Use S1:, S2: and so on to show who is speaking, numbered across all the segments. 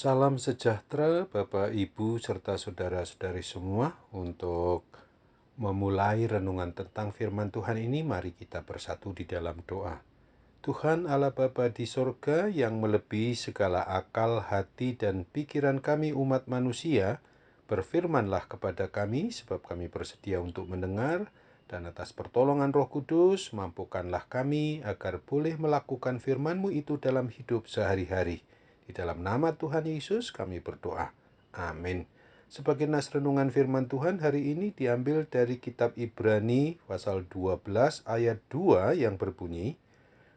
S1: Salam sejahtera Bapak, Ibu, serta saudara-saudari semua. Untuk memulai renungan tentang firman Tuhan ini, mari kita bersatu di dalam doa. Tuhan Allah Bapa di sorga yang melebihi segala akal, hati, dan pikiran kami umat manusia, berfirmanlah kepada kami sebab kami bersedia untuk mendengar, dan atas pertolongan Roh Kudus mampukanlah kami agar boleh melakukan firman-Mu itu dalam hidup sehari-hari. Di dalam nama Tuhan Yesus kami berdoa. Amin. Sebagai nas renungan firman Tuhan hari ini diambil dari kitab Ibrani pasal 12 ayat 2 yang berbunyi,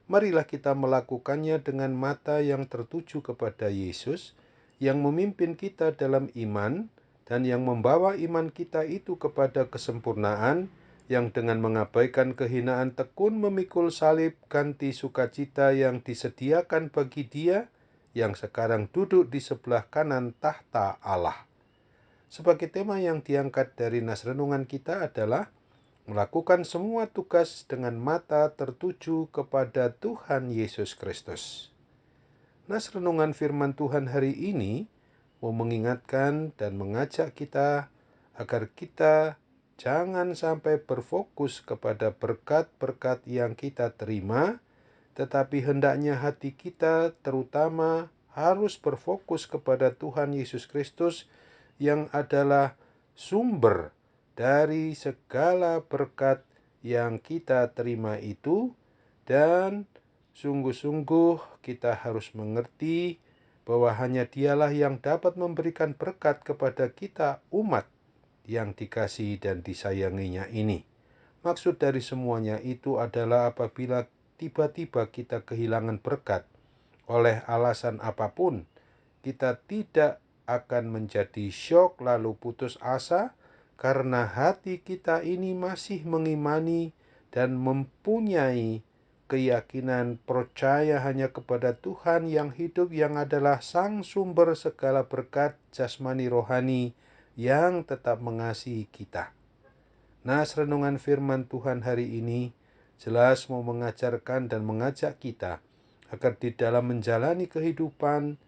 S1: marilah kita melakukannya dengan mata yang tertuju kepada Yesus, yang memimpin kita dalam iman, dan yang membawa iman kita itu kepada kesempurnaan, yang dengan mengabaikan kehinaan tekun memikul salib ganti sukacita yang disediakan bagi Dia, yang sekarang duduk di sebelah kanan tahta Allah. Sebagai tema yang diangkat dari nas renungan kita adalah melakukan semua tugas dengan mata tertuju kepada Tuhan Yesus Kristus. Nas renungan firman Tuhan hari ini mau mengingatkan dan mengajak kita agar kita jangan sampai berfokus kepada berkat-berkat yang kita terima, tetapi hendaknya hati kita terutama harus berfokus kepada Tuhan Yesus Kristus yang adalah sumber dari segala berkat yang kita terima itu, dan sungguh-sungguh kita harus mengerti bahwa hanya Dialah yang dapat memberikan berkat kepada kita umat yang dikasihi dan disayanginya ini. Maksud dari semuanya itu adalah apabila tiba-tiba kita kehilangan berkat oleh alasan apapun, kita tidak akan menjadi syok lalu putus asa, karena hati kita ini masih mengimani dan mempunyai keyakinan percaya hanya kepada Tuhan yang hidup, yang adalah sang sumber segala berkat jasmani rohani yang tetap mengasihi kita. Nas renungan firman Tuhan hari ini jelas mau mengajarkan dan mengajak kita agar di dalam menjalani kehidupan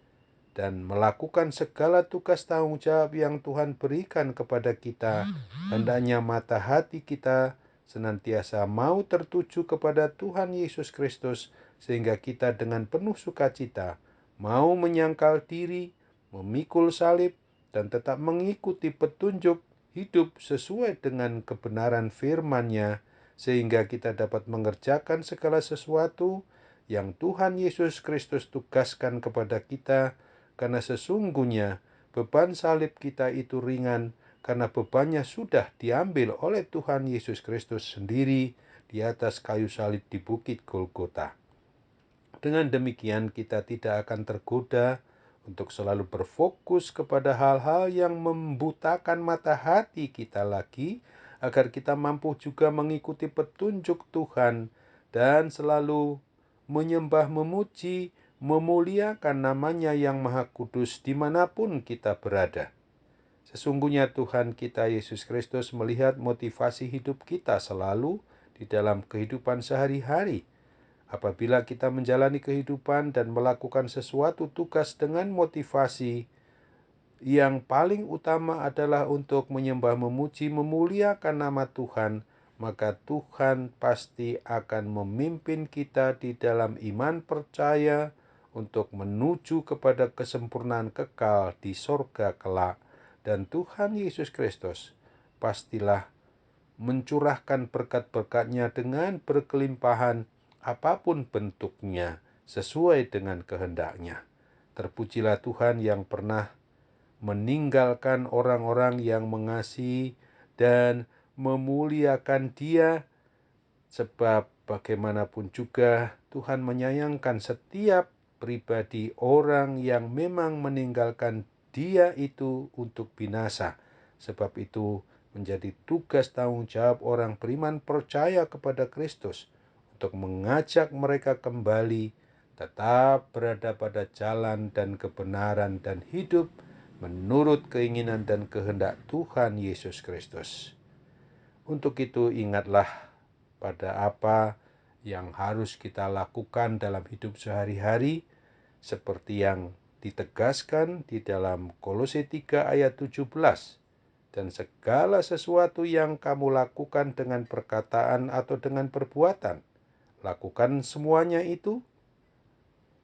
S1: dan melakukan segala tugas tanggung jawab yang Tuhan berikan kepada kita, hendaknya mata hati kita senantiasa mau tertuju kepada Tuhan Yesus Kristus, sehingga kita dengan penuh sukacita mau menyangkal diri, memikul salib, dan tetap mengikuti petunjuk hidup sesuai dengan kebenaran firman-Nya, sehingga kita dapat mengerjakan segala sesuatu yang Tuhan Yesus Kristus tugaskan kepada kita, karena sesungguhnya beban salib kita itu ringan, karena bebannya sudah diambil oleh Tuhan Yesus Kristus sendiri di atas kayu salib di Bukit Golgota. Dengan demikian kita tidak akan tergoda untuk selalu berfokus kepada hal-hal yang membutakan mata hati kita lagi, agar kita mampu juga mengikuti petunjuk Tuhan dan selalu menyembah, memuji, memuliakan namanya yang maha kudus dimanapun kita berada. Sesungguhnya Tuhan kita Yesus Kristus melihat motivasi hidup kita selalu di dalam kehidupan sehari-hari. Apabila kita menjalani kehidupan dan melakukan sesuatu tugas dengan motivasi yang paling utama adalah untuk menyembah, memuji, memuliakan nama Tuhan, maka Tuhan pasti akan memimpin kita di dalam iman percaya untuk menuju kepada kesempurnaan kekal di sorga kelak. Dan Tuhan Yesus Kristus pastilah mencurahkan berkat-berkat-Nya dengan berkelimpahan apapun bentuknya sesuai dengan kehendak-Nya. Terpujilah Tuhan yang pernah meninggalkan orang-orang yang mengasihi dan memuliakan Dia, sebab bagaimanapun juga Tuhan menyayangkan setiap pribadi orang yang memang meninggalkan Dia itu untuk binasa. Sebab itu menjadi tugas tanggung jawab orang beriman percaya kepada Kristus untuk mengajak mereka kembali tetap berada pada jalan dan kebenaran dan hidup menurut keinginan dan kehendak Tuhan Yesus Kristus. Untuk itu ingatlah pada apa yang harus kita lakukan dalam hidup sehari-hari, seperti yang ditegaskan di dalam Kolose 3 ayat 17. Dan segala sesuatu yang kamu lakukan dengan perkataan atau dengan perbuatan, lakukan semuanya itu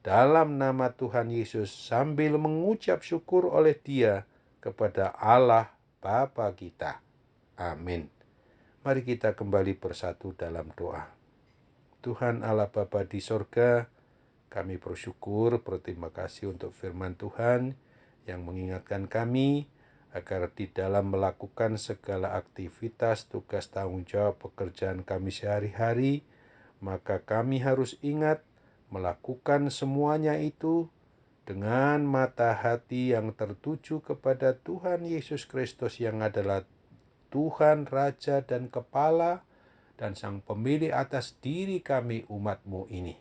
S1: dalam nama Tuhan Yesus sambil mengucap syukur oleh Dia kepada Allah Bapa kita. Amin. Mari kita kembali bersatu dalam doa. Tuhan Allah Bapa di sorga, kami bersyukur, berterima kasih untuk firman Tuhan yang mengingatkan kami agar di dalam melakukan segala aktivitas, tugas, tanggung jawab, pekerjaan kami sehari-hari, maka kami harus ingat melakukan semuanya itu dengan mata hati yang tertuju kepada Tuhan Yesus Kristus yang adalah Tuhan, Raja, dan Kepala, dan Sang Pemilik atas diri kami umat-Mu ini.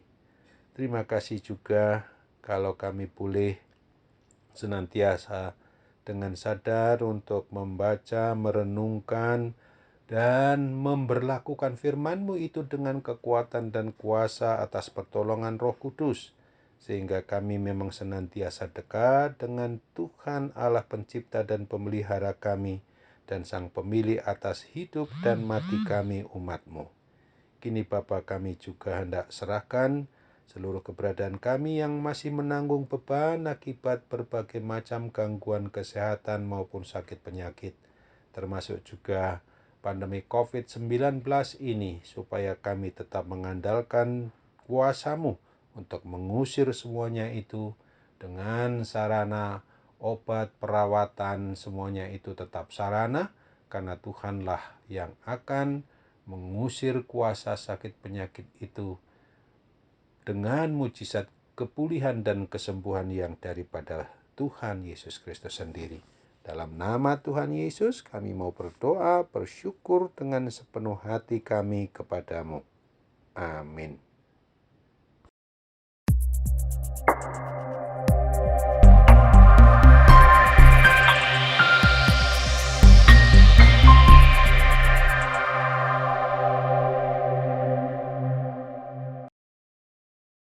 S1: Terima kasih juga kalau kami boleh senantiasa dengan sadar untuk membaca, merenungkan, dan memberlakukan firman-Mu itu dengan kekuatan dan kuasa atas pertolongan Roh Kudus, sehingga kami memang senantiasa dekat dengan Tuhan Allah Pencipta dan Pemelihara kami, dan Sang Pemilik atas hidup dan mati kami umat-Mu. Kini Bapa, kami juga hendak serahkan seluruh keberadaan kami yang masih menanggung beban akibat berbagai macam gangguan kesehatan maupun sakit penyakit, termasuk juga pandemi COVID-19 ini, supaya kami tetap mengandalkan kuasa-Mu untuk mengusir semuanya itu dengan sarana obat, perawatan, semuanya itu tetap sarana, karena Tuhanlah yang akan mengusir kuasa sakit penyakit itu dengan mujizat kepulihan dan kesembuhan yang daripada Tuhan Yesus Kristus sendiri. Dalam nama Tuhan Yesus kami mau berdoa, bersyukur dengan sepenuh hati kami kepadamu. Amin.